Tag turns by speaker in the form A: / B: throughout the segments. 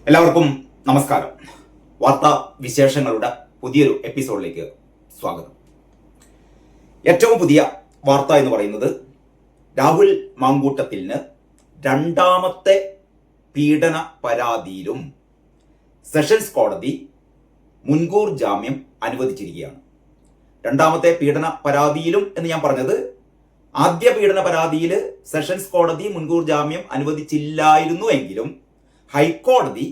A: എല്ലാവർക്കും നമസ്കാരം. വാർത്താ വിശേഷങ്ങളുടെ പുതിയൊരു എപ്പിസോഡിലേക്ക് സ്വാഗതം. ഏറ്റവും പുതിയ വാർത്ത എന്ന് പറയുന്നത് രാഹുൽ മാങ്കൂട്ടത്തിന് രണ്ടാമത്തെ പീഡന പരാതിയിലും സെഷൻസ് കോടതി മുൻകൂർ ജാമ്യം അനുവദിച്ചിരിക്കുകയാണ്. രണ്ടാമത്തെ പീഡന പരാതിയിലും എന്ന് ഞാൻ പറഞ്ഞത്, ആദ്യ പീഡന പരാതിയിൽ സെഷൻസ് കോടതി മുൻകൂർ ജാമ്യം അനുവദിച്ചില്ലായിരുന്നു എങ്കിലും ഹൈക്കോടതി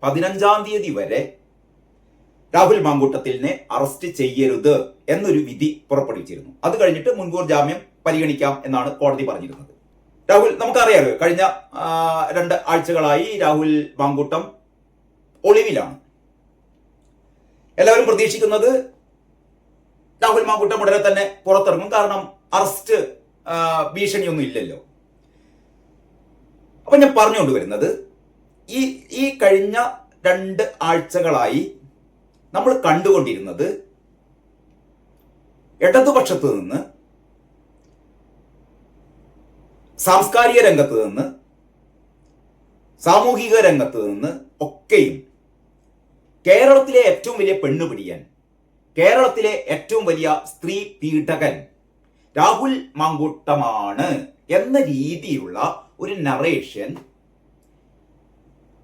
A: 15-ാം തീയതി വരെ രാഹുൽ മാങ്കൂട്ടത്തിനെ അറസ്റ്റ് ചെയ്യരുത് എന്നൊരു വിധി പുറപ്പെടുവിച്ചിരുന്നു. അത് കഴിഞ്ഞിട്ട് മുൻകൂർ ജാമ്യം പരിഗണിക്കാം എന്നാണ് കോടതി പറഞ്ഞിരുന്നത്. രാഹുൽ, നമുക്കറിയാലോ, കഴിഞ്ഞ 2 ആഴ്ചകളായി രാഹുൽ മാങ്കൂട്ടം ഒളിവിലാണ്. എല്ലാവരും പ്രതീക്ഷിക്കുന്നത് രാഹുൽ മാങ്കൂട്ടം ഉടനെ തന്നെ പുറത്തിറങ്ങും, കാരണം അറസ്റ്റ് ഭീഷണിയൊന്നും ഇല്ലല്ലോ. അപ്പൊ ഞാൻ പറഞ്ഞുകൊണ്ടുവരുന്നത്, ഈ കഴിഞ്ഞ 2 ആഴ്ചകളായി നമ്മൾ കണ്ടുകൊണ്ടിരുന്നത് ഇടതുപക്ഷത്ത് നിന്ന്, സാംസ്കാരിക രംഗത്ത് നിന്ന്, സാമൂഹിക രംഗത്ത് നിന്ന് ഒക്കെയും കേരളത്തിലെ ഏറ്റവും വലിയ പെണ്ണുപിടിയൻ, കേരളത്തിലെ ഏറ്റവും വലിയ സ്ത്രീ പീഡകൻ രാഹുൽ മാങ്കൂട്ടമാണ് എന്ന രീതിയിലുള്ള ഒരു നറേഷൻ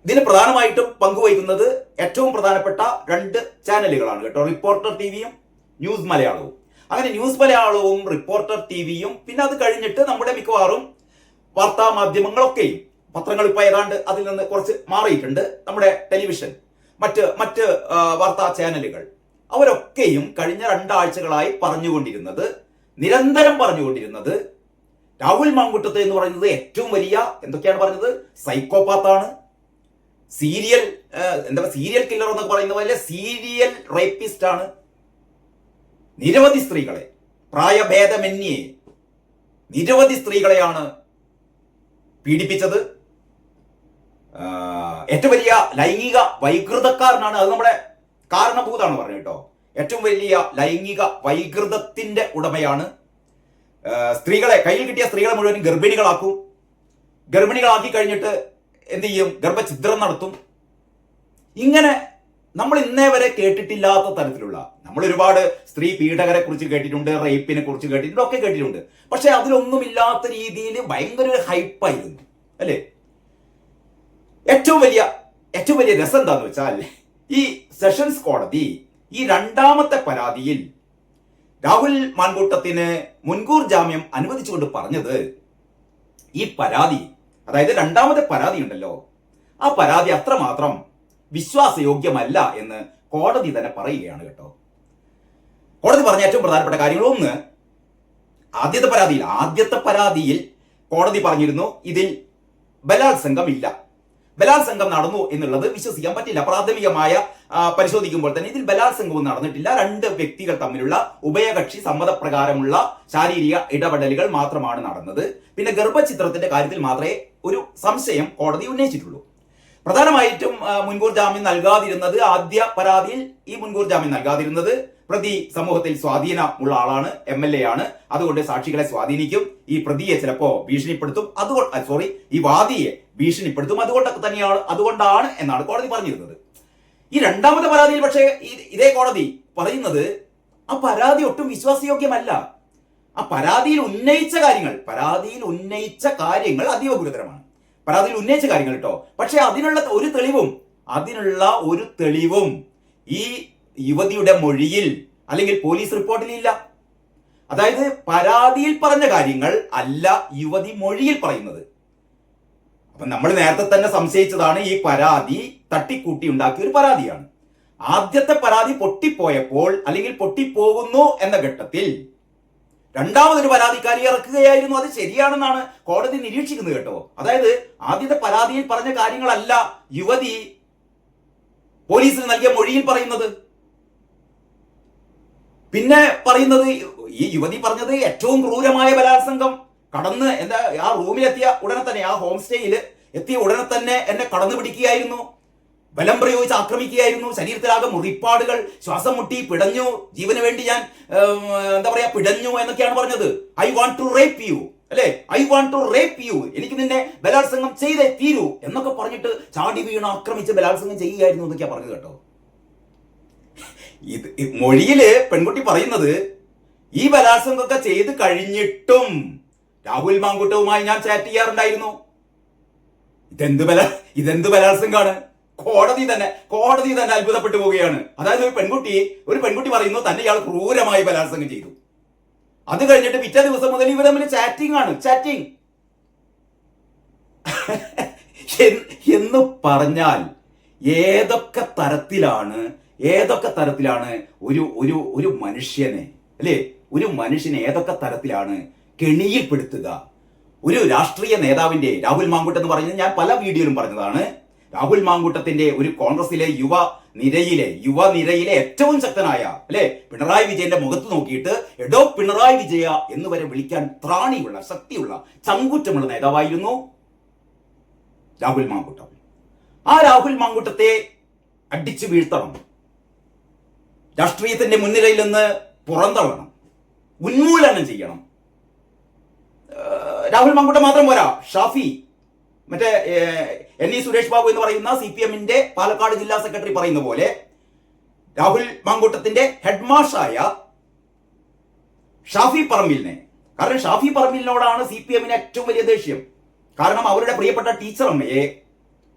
A: ഇതിന് പ്രധാനമായിട്ടും പങ്കുവയ്ക്കുന്നത് ഏറ്റവും പ്രധാനപ്പെട്ട 2 ചാനലുകളാണ് കേട്ടോ, റിപ്പോർട്ടർ ടിവിയും ന്യൂസ് മലയാളവും. അങ്ങനെ ന്യൂസ് മലയാളവും റിപ്പോർട്ടർ ടിവിയും, പിന്നെ അത് കഴിഞ്ഞിട്ട് നമ്മുടെ മിക്കവാറും വാർത്താ മാധ്യമങ്ങളൊക്കെയും, പത്രങ്ങൾ ഇപ്പോൾ ഏതാണ്ട് അതിൽ നിന്ന് കുറച്ച് മാറിയിട്ടുണ്ട്, നമ്മുടെ ടെലിവിഷൻ, മറ്റ് വാർത്താ ചാനലുകൾ, അവരൊക്കെയും കഴിഞ്ഞ 2 ആഴ്ചകളായി നിരന്തരം പറഞ്ഞുകൊണ്ടിരുന്നത് രാഹുൽ മാങ്കൂട്ടത്ത് എന്ന് പറയുന്നത് ഏറ്റവും വലിയ, എന്തൊക്കെയാണ് പറഞ്ഞത്, സൈക്കോപാത്താണ്, സീരിയൽ കില്ലർ എന്നൊക്കെ പറയുന്ന പോലെ സീരിയൽ റേപ്പിസ്റ്റ് ആണ്, നിരവധി സ്ത്രീകളെ, പ്രായഭേദമന്യേ നിരവധി സ്ത്രീകളെയാണ് പീഡിപ്പിച്ചത്, ഏറ്റവും വലിയ ലൈംഗിക വൈകൃതക്കാരനാണ്, അത് നമ്മുടെ കാരണഭൂതാണ് പറഞ്ഞു കേട്ടോ, ഏറ്റവും വലിയ ലൈംഗിക വൈകൃതത്തിന്റെ ഉടമയാണ്. സ്ത്രീകളെ, കയ്യിൽ കിട്ടിയ സ്ത്രീകളെ മുഴുവൻ ഗർഭിണികളാക്കി കഴിഞ്ഞിട്ട് എന്ത് ചെയ്യും, ഗർഭഛിദ്രം നടത്തും. ഇങ്ങനെ നമ്മൾ ഇന്നേ വരെ കേട്ടിട്ടില്ലാത്ത തരത്തിലുള്ള, നമ്മൾ ഒരുപാട് സ്ത്രീ പീഡകരെ കുറിച്ച് കേട്ടിട്ടുണ്ട്, റേപ്പിനെ കുറിച്ച് കേട്ടിട്ടുണ്ട്, ഒക്കെ കേട്ടിട്ടുണ്ട്. പക്ഷെ അതിലൊന്നുമില്ലാത്ത രീതിയിൽ ഭയങ്കര ഒരു ഹൈപ്പായിരുന്നു അല്ലേ. ഏറ്റവും വലിയ രസം എന്താന്ന് വെച്ചാൽ, ഈ സെഷൻസ് കോടതി ഈ രണ്ടാമത്തെ പരാതിയിൽ രാഹുൽ മാങ്കൂട്ടത്തിന് മുൻകൂർ ജാമ്യം അനുവദിച്ചുകൊണ്ട് പറഞ്ഞത്, ഈ പരാതി, അതായത് രണ്ടാമത്തെ പരാതി ഉണ്ടല്ലോ, ആ പരാതി അത്രമാത്രം വിശ്വാസയോഗ്യമല്ല എന്ന് കോടതി തന്നെ പറയുകയാണ് കേട്ടോ. കോടതി പറഞ്ഞ ഏറ്റവും പ്രധാനപ്പെട്ട കാര്യങ്ങൾ, ഒന്ന്, ആദ്യത്തെ പരാതിയിൽ കോടതി പറഞ്ഞിരുന്നു ഇതിൽ ബലാത്സംഗം ഇല്ല, ബലാത്സംഗം നടന്നു എന്നുള്ളത് വിശ്വസിക്കാൻ പറ്റില്ല. പ്രാഥമികമായ പരിശോധിക്കുമ്പോൾ തന്നെ ഇതിൽ ബലാത്സംഗവും നടന്നിട്ടില്ല, 2 വ്യക്തികൾ തമ്മിലുള്ള ഉഭയകക്ഷി സമ്മതപ്രകാരമുള്ള ശാരീരിക ഇടപെടലുകൾ മാത്രമാണ് നടന്നത്. പിന്നെ ഗർഭഛിദ്രത്തിന്റെ കാര്യത്തിൽ മാത്രമേ ഒരു സംശയം കോടതി ഉന്നയിച്ചിട്ടുള്ളൂ. പ്രധാനമായിട്ടും മുൻകൂർ ജാമ്യം നൽകാതിരുന്നത്, ആദ്യ പരാതിയിൽ ഈ മുൻകൂർ ജാമ്യം നൽകാതിരുന്നത്, പ്രതി സമൂഹത്തിൽ സ്വാധീനമുള്ള ആളാണ്, MLA ആണ്, അതുകൊണ്ട് സാക്ഷികളെ സ്വാധീനിക്കും, ഈ പ്രതിയെ ചിലപ്പോ ഭീഷണിപ്പെടുത്തും, ഈ വാദിയെ ഭീഷണിപ്പെടുത്തും, അതുകൊണ്ടാണ് എന്നാണ് കോടതി പറഞ്ഞിരുന്നത്. ഈ രണ്ടാമത്തെ പരാതിയിൽ പക്ഷേ ഇതേ കോടതി പറയുന്നത് ആ പരാതി ഒട്ടും വിശ്വാസയോഗ്യമല്ല, ആ പരാതിയിൽ ഉന്നയിച്ച കാര്യങ്ങൾ അതീവ ഗുരുതരമാണ്, പരാതിയിൽ ഉന്നയിച്ച കാര്യങ്ങൾ കേട്ടോ. പക്ഷെ അതിനുള്ള ഒരു തെളിവും ഈ യുവതിയുടെ മൊഴിയിൽ അല്ലെങ്കിൽ പോലീസ് റിപ്പോർട്ടിൽ ഇല്ല. അതായത് പരാതിയിൽ പറഞ്ഞ കാര്യങ്ങൾ അല്ല യുവതി മൊഴിയിൽ പറയുന്നത്. അപ്പൊ നമ്മൾ നേരത്തെ തന്നെ സംശയിച്ചതാണ്, ഈ പരാതി തട്ടിക്കൂട്ടി ഉണ്ടാക്കിയ ഒരു പരാതിയാണ്. ആദ്യത്തെ പരാതി പൊട്ടിപ്പോയപ്പോൾ, അല്ലെങ്കിൽ പൊട്ടിപ്പോകുന്നു എന്ന ഘട്ടത്തിൽ രണ്ടാമതൊരു പരാതിക്കാരി ഇറക്കുകയായിരുന്നു. അത് ശരിയാണെന്നാണ് കോടതി നിരീക്ഷിക്കുന്നത് കേട്ടോ. അതായത് ആദ്യത്തെ പരാതിയിൽ പറഞ്ഞ കാര്യങ്ങളല്ല യുവതി പോലീസിന് നൽകിയ മൊഴിയിൽ പറയുന്നത്. പിന്നെ പറയുന്നത്, ഈ യുവതി പറഞ്ഞത് ഏറ്റവും ക്രൂരമായ ബലാത്സംഗം, കടന്ന് ആ റൂമിലെത്തിയ ഉടനെ തന്നെ, ആ ഹോം സ്റ്റേയിൽ എത്തിയ ഉടനെ തന്നെ എന്നെ കടന്നു പിടിക്കുകയായിരുന്നു, ബലം പ്രയോഗിച്ച് ആക്രമിക്കുകയായിരുന്നു, ശരീരത്തിലാകെ മുറിപ്പാടുകൾ, ശ്വാസം മുട്ടി, പിടഞ്ഞു, ജീവന് വേണ്ടി ഞാൻ പിടഞ്ഞു എന്നൊക്കെയാണ് പറഞ്ഞത്. I want to rape you അല്ലെ, I want to rape you, എനിക്ക് നിന്നെ ബലാത്സംഗം ചെയ്തേ തീരൂ എന്നൊക്കെ പറഞ്ഞിട്ട് ചാടി വീണ് ആക്രമിച്ച് ബലാത്സംഗം ചെയ്യുകയായിരുന്നു എന്നൊക്കെയാ പറഞ്ഞത് കേട്ടോ. ഇത് മൊഴിയില് പെൺകുട്ടി പറയുന്നത് ഈ ബലാത്സംഗമൊക്കെ ചെയ്ത് കഴിഞ്ഞിട്ടും രാഹുൽ മാങ്കൂട്ടവുമായി ഞാൻ ചാറ്റ് ചെയ്യാറുണ്ടായിരുന്നു. ഇതെന്ത് ബലാത്സംഗമാണ്? കോടതി തന്നെ അത്ഭുതപ്പെട്ടു പോവുകയാണ്. അതായത് ഒരു പെൺകുട്ടി പറയുന്നു തന്നെ ഇയാൾ ക്രൂരമായി ബലാത്സംഗം ചെയ്തു. അത് കഴിഞ്ഞിട്ട് പിറ്റേ ദിവസം മുതൽ ഇവർ തമ്മിൽ ചാറ്റിംഗ് എന്ന് പറഞ്ഞാൽ ഏതൊക്കെ തരത്തിലാണ് ഒരു മനുഷ്യനെ, അല്ലെ, ഒരു മനുഷ്യനെ ഏതൊക്കെ തരത്തിലാണ് കെണിയിൽപ്പെടുത്തുക. ഒരു രാഷ്ട്രീയ നേതാവിന്റെ, രാഹുൽ മാങ്കൂട്ടം എന്ന് പറയുന്നത് ഞാൻ പല വീഡിയോയിലും പറഞ്ഞതാണ്, രാഹുൽ മാങ്കൂട്ടത്തിന്റെ ഒരു കോൺഗ്രസിലെ യുവനിരയിലെ ഏറ്റവും ശക്തനായ, അല്ലെ, പിണറായി വിജയന്റെ മുഖത്ത് നോക്കിയിട്ട് എടോ പിണറായി വിജയ എന്ന് വരെ വിളിക്കാൻ ത്രാണിയുള്ള, ശക്തിയുള്ള, ചങ്കൂറ്റമുള്ള നേതാവായിരുന്നു രാഹുൽ മാങ്കൂട്ടം. ആ രാഹുൽ മാങ്കൂട്ടത്തെ അടിച്ചു വീഴ്ത്തണം, രാഷ്ട്രീയത്തിന്റെ മുൻനിരയിൽ നിന്ന് പുറന്തള്ളണം, ഉന്മൂലനം ചെയ്യണം. രാഹുൽ മാങ്കൂട്ടം മാത്രം പോരാ, ഷാഫി, മറ്റേ NE സുരേഷ് ബാബു എന്ന് പറയുന്ന CPM-ന്റെ പാലക്കാട് ജില്ലാ സെക്രട്ടറി പറയുന്ന പോലെ രാഹുൽ മാങ്കൂട്ടത്തിന്റെ ഹെഡ്മാഷായ ഷാഫി പറമ്പിലിനെ, കാരണം ഷാഫി പറമ്പിലിനോടാണ് CPM-ന് ഏറ്റവും വലിയ ദേഷ്യം. കാരണം അവരുടെ പ്രിയപ്പെട്ട ടീച്ചർ അമ്മയെ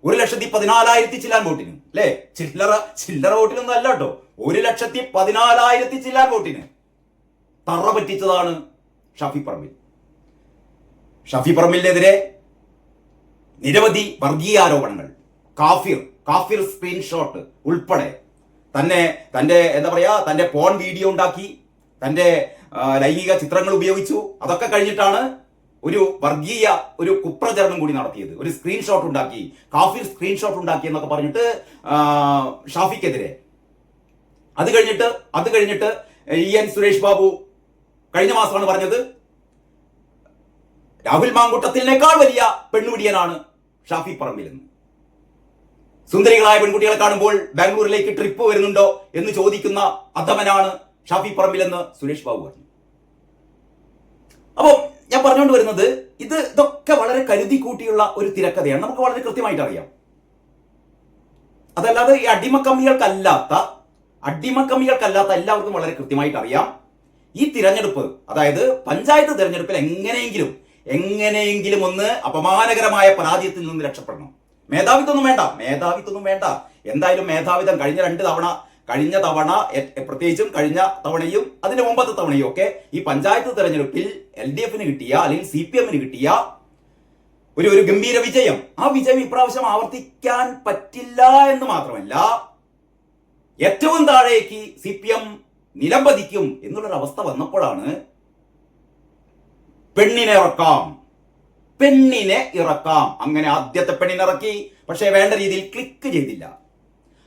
A: 1,14,000 ചില്ലാൻ വോട്ടിന്, അല്ലെ, ചില്ലറ വോട്ടിനൊന്നും അല്ല കേട്ടോ, 1,14,000 ചില്ലാൻ വോട്ടിന് തറ പറ്റിച്ചതാണ് ഷാഫി പറമ്പിൽ. ഷാഫി പറമ്പിലിനെതിരെ നിരവധി വർഗീയ ആരോപണങ്ങൾ, കാഫിർ സ്ക്രീൻഷോട്ട് ഉൾപ്പെടെ, തന്റെ പോൺ വീഡിയോ ഉണ്ടാക്കി, തന്റെ ലൈംഗിക ചിത്രങ്ങൾ ഉപയോഗിച്ചു. അതൊക്കെ കഴിഞ്ഞിട്ടാണ് ഒരു കുപ്രചരണം കൂടി നടത്തിയത്. ഒരു സ്ക്രീൻഷോട്ട് ഉണ്ടാക്കി, കാഫിർ സ്ക്രീൻഷോട്ട് ഉണ്ടാക്കി എന്നൊക്കെ പറഞ്ഞിട്ട് ഷാഫിക്കെതിരെ. അത് കഴിഞ്ഞിട്ട് EN സുരേഷ് ബാബു കഴിഞ്ഞ മാസമാണ് പറഞ്ഞത് രാഹുൽ മാങ്കൂട്ടത്തിനേക്കാൾ വലിയ പെണ്ണുപിടിയനാണ് ഷാഫി പറമ്പിലെന്ന്. സുന്ദരികളായ പെൺകുട്ടികളെ കാണുമ്പോൾ ബാംഗ്ലൂരിലേക്ക് ട്രിപ്പ് വരുന്നുണ്ടോ എന്ന് ചോദിക്കുന്ന അധമനാണ് ഷാഫി പറമ്പിലെന്ന് സുരേഷ് ബാബു പറഞ്ഞു. അപ്പോൾ ഞാൻ പറഞ്ഞുകൊണ്ട് വരുന്നത്, ഇതൊക്കെ വളരെ കരുതി കൂട്ടിയുള്ള ഒരു തിരക്കഥയാണ്, നമുക്ക് വളരെ കൃത്യമായിട്ട് അറിയാം. അതല്ലാതെ ഈ അടിമക്കമ്മികൾക്കല്ലാത്ത എല്ലാവർക്കും വളരെ കൃത്യമായിട്ട് അറിയാം. ഈ തിരഞ്ഞെടുപ്പ്, അതായത് പഞ്ചായത്ത് തിരഞ്ഞെടുപ്പിൽ എങ്ങനെയെങ്കിലും ഒന്ന് അപമാനകരമായ പരാജയത്തിൽ നിന്ന് രക്ഷപ്പെടണം. മേധാവിത്വമൊന്നും വേണ്ട. എന്തായാലും മേധാവിത്വം കഴിഞ്ഞ തവണ പ്രത്യേകിച്ചും കഴിഞ്ഞ തവണയും അതിന്റെ മുമ്പത്തെ തവണയും ഒക്കെ ഈ പഞ്ചായത്ത് തെരഞ്ഞെടുപ്പിൽ LDF-ന് കിട്ടിയ, അല്ലെങ്കിൽ CPM-ന് കിട്ടിയ ഒരു ഗംഭീര വിജയം, ആ വിജയം ഇപ്രാവശ്യം ആവർത്തിക്കാൻ പറ്റില്ല എന്ന് മാത്രമല്ല, ഏറ്റവും താഴേക്ക് CPM നിലംപതിക്കും എന്നുള്ളൊരവസ്ഥ വന്നപ്പോഴാണ് പെണ്ണിനെ ഇറക്കാം. അങ്ങനെ ആദ്യത്തെ പെണ്ണിനെ ഇറക്കി, പക്ഷേ വേണ്ട രീതിയിൽ ക്ലിക്ക് ചെയ്തില്ല.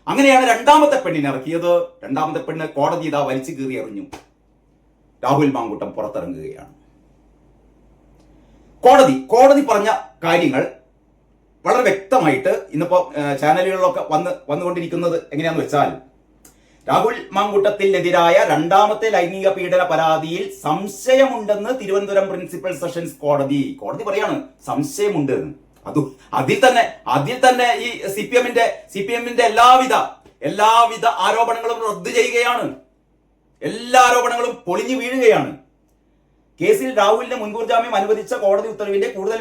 A: അങ്ങനെയാണ് രണ്ടാമത്തെ പെണ്ണിനെ ഇറക്കിയത്. രണ്ടാമത്തെ പെണ്ണ് കോടതി വലിച്ചു കീറി എറിഞ്ഞു. രാഹുൽ മാങ്കൂട്ടം പുറത്തിറങ്ങുകയാണ്. കോടതി പറഞ്ഞ കാര്യങ്ങൾ വളരെ വ്യക്തമായിട്ട് ഇന്നിപ്പോ ചാനലുകളിലൊക്കെ വന്നുകൊണ്ടിരിക്കുന്നത് എങ്ങനെയാന്ന് വെച്ചാൽ, രാഹുൽ മാങ്കൂട്ടത്തിനെതിരായ രണ്ടാമത്തെ ലൈംഗിക പീഡന പരാതിയിൽ സംശയമുണ്ടെന്ന് തിരുവനന്തപുരം പ്രിൻസിപ്പൽ സെഷൻസ് കോടതി പറയാണ്. സംശയമുണ്ട്. അതിൽ തന്നെ ഈ CPM-ന്റെ എല്ലാവിധ ആരോപണങ്ങളും റദ്ദു ചെയ്യുകയാണ്. എല്ലാ ആരോപണങ്ങളും പൊളിഞ്ഞു വീഴുകയാണ്. കേസിൽ രാഹുലിന് മുൻകൂർ ജാമ്യം അനുവദിച്ച കോടതി ഉത്തരവിന്റെ കൂടുതൽ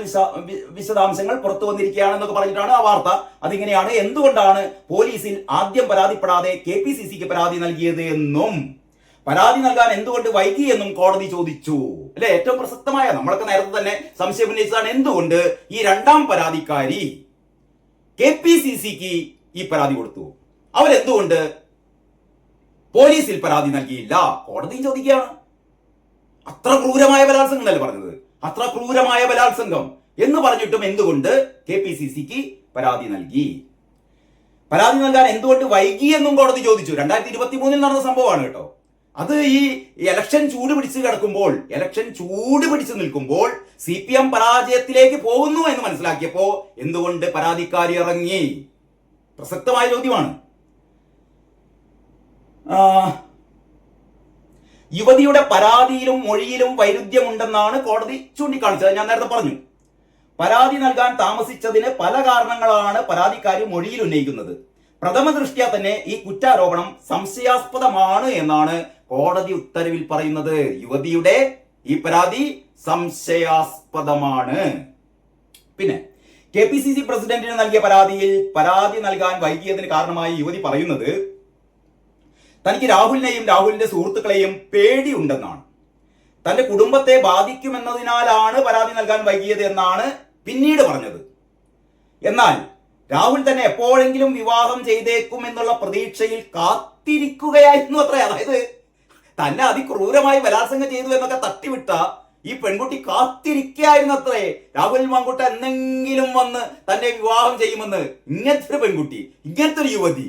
A: വിശദാംശങ്ങൾ പുറത്തു വന്നിരിക്കുകയാണെന്നൊക്കെ പറഞ്ഞിട്ടാണ് ആ വാർത്ത. അതിങ്ങനെയാണ്: എന്തുകൊണ്ടാണ് പോലീസിൽ ആദ്യം പരാതിപ്പെടാതെ KPCCക്ക് പരാതി നൽകിയത് എന്നും പരാതി നൽകാൻ എന്തുകൊണ്ട് വൈകി എന്നും കോടതി ചോദിച്ചു. അല്ലെ, ഏറ്റവും പ്രസക്തമായ, നമ്മളൊക്കെ നേരത്തെ തന്നെ സംശയം ഉന്നയിച്ചതാണ്, എന്തുകൊണ്ട് ഈ രണ്ടാം പരാതിക്കാരി KPCCക്ക് ഈ പരാതി കൊടുത്തു, അവരെന്തുകൊണ്ട് പോലീസിൽ പരാതി നൽകിയില്ല? കോടതിയും ചോദിക്കുകയാണ്. അത്ര ക്രൂരമായ ബലാത്സംഗം എന്നല്ലേ പറഞ്ഞത്, അത്ര ക്രൂരമായ ബലാത്സംഗം എന്ന് പറഞ്ഞിട്ടും എന്തുകൊണ്ട് KPCCക്ക് പരാതി നൽകി? പരാതി നൽകാൻ എന്തുകൊണ്ട് വൈകി എന്നും കോടതി ചോദിച്ചു. 2023 നടന്ന സംഭവമാണ് കേട്ടോ. അത് ഈ ഇലക്ഷൻ ചൂട് പിടിച്ച് നിൽക്കുമ്പോൾ CPM പരാജയത്തിലേക്ക് പോകുന്നു എന്ന് മനസ്സിലാക്കിയപ്പോ എന്തുകൊണ്ട് പരാതിക്കാരി ഇറങ്ങി? പ്രസക്തമായ ചോദ്യമാണ്. യുവതിയുടെ പരാതിയിലും മൊഴിയിലും വൈരുദ്ധ്യമുണ്ടെന്നാണ് കോടതി ചൂണ്ടിക്കാണിച്ചത്. ഞാൻ നേരത്തെ പറഞ്ഞു, പരാതി നൽകാൻ താമസിച്ചതിന് പല കാരണങ്ങളാണ് പരാതിക്കാരി മൊഴിയിൽ ഉന്നയിക്കുന്നത്. പ്രഥമ ദൃഷ്ട്യാ തന്നെ ഈ കുറ്റാരോപണം സംശയാസ്പദമാണ് എന്നാണ് കോടതി ഉത്തരവിൽ പറയുന്നത്. യുവതിയുടെ ഈ പരാതി സംശയാസ്പദമാണ്. പിന്നെ KPCC പ്രസിഡന്റിന് നൽകിയ പരാതിയിൽ പരാതി നൽകാൻ വൈകിയതിന് കാരണമായി യുവതി പറയുന്നത് തനിക്ക് രാഹുലിനെയും രാഹുലിന്റെ സുഹൃത്തുക്കളെയും പേടിയുണ്ടെന്നാണ്. തന്റെ കുടുംബത്തെ ബാധിക്കുമെന്നതിനാലാണ് പരാതി നൽകാൻ വൈകിയത് എന്നാണ് പിന്നീട് പറഞ്ഞത്. എന്നാൽ രാഹുൽ തന്നെ എപ്പോഴെങ്കിലും വിവാഹം ചെയ്തേക്കും എന്നുള്ള പ്രതീക്ഷയിൽ കാത്തിരിക്കുകയായിരുന്നു അത്രേ. അതായത് തന്നെ അതിക്രൂരമായി ബലാത്സംഗം ചെയ്തു എന്നൊക്കെ തട്ടിവിട്ട ഈ പെൺകുട്ടി കാത്തിരിക്കുകയായിരുന്നു അത്രേ. രാഹുൽ മാങ്കുട്ട എന്തെങ്കിലും വന്ന് തന്നെ വിവാഹം ചെയ്യുമെന്ന്. ഇങ്ങനത്തെ ഒരു പെൺകുട്ടി, ഇങ്ങനത്തെ ഒരു യുവതി.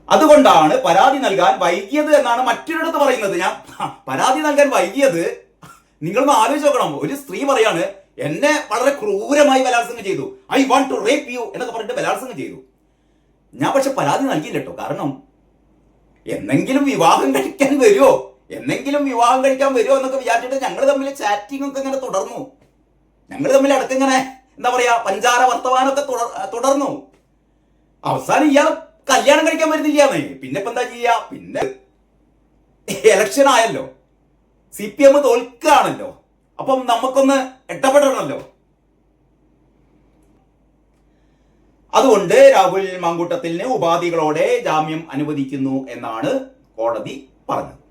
A: അതുകൊണ്ടാണ് പരാതി നൽകാൻ വൈകിയത് എന്നാണ് മറ്റൊരിടത്ത് പറയുന്നത്. ഞാൻ പരാതി നൽകാൻ വൈകിയത് നിങ്ങളൊന്ന് ആലോചിച്ച് നോക്കണം. ഒരു സ്ത്രീ പറയാണ് എന്നെ വളരെ ക്രൂരമായി ബലാത്സംഗം ചെയ്തു, I want to rape you എന്നൊക്കെ പറഞ്ഞിട്ട് ബലാത്സംഗം ചെയ്തു. ഞാൻ പക്ഷെ പരാതി നൽകിയില്ല കേട്ടോ. കാരണം എന്നെങ്കിലും വിവാഹം കഴിക്കാൻ വരുമോ എന്നൊക്കെ വിചാരിച്ചിട്ട് ഞങ്ങൾ തമ്മിൽ ചാറ്റിംഗ് ഒക്കെ ഇങ്ങനെ തുടർന്നു. ഞങ്ങൾ തമ്മിൽ ഇടയ്ക്കിങ്ങനെ എന്താ പറയാ പഞ്ചാര വർത്തമാനമൊക്കെ തുടർന്നു. അവസാനം ഇയാൾ കല്യാണം കഴിക്കാൻ വരുന്നില്ലാന്നേ. പിന്നെ ഇപ്പൊ എന്താ ചെയ്യാ? പിന്നെ ഇലക്ഷൻ ആയല്ലോ, CPM തോൽക്കുകയാണല്ലോ. അപ്പം നമുക്കൊന്ന് ഇടപെടണമല്ലോ. അതുകൊണ്ട് രാഹുൽ മാങ്കൂട്ടത്തിന് ഉപാധികളോടെ ജാമ്യം അനുവദിക്കുന്നു എന്നാണ് കോടതി പറഞ്ഞത്.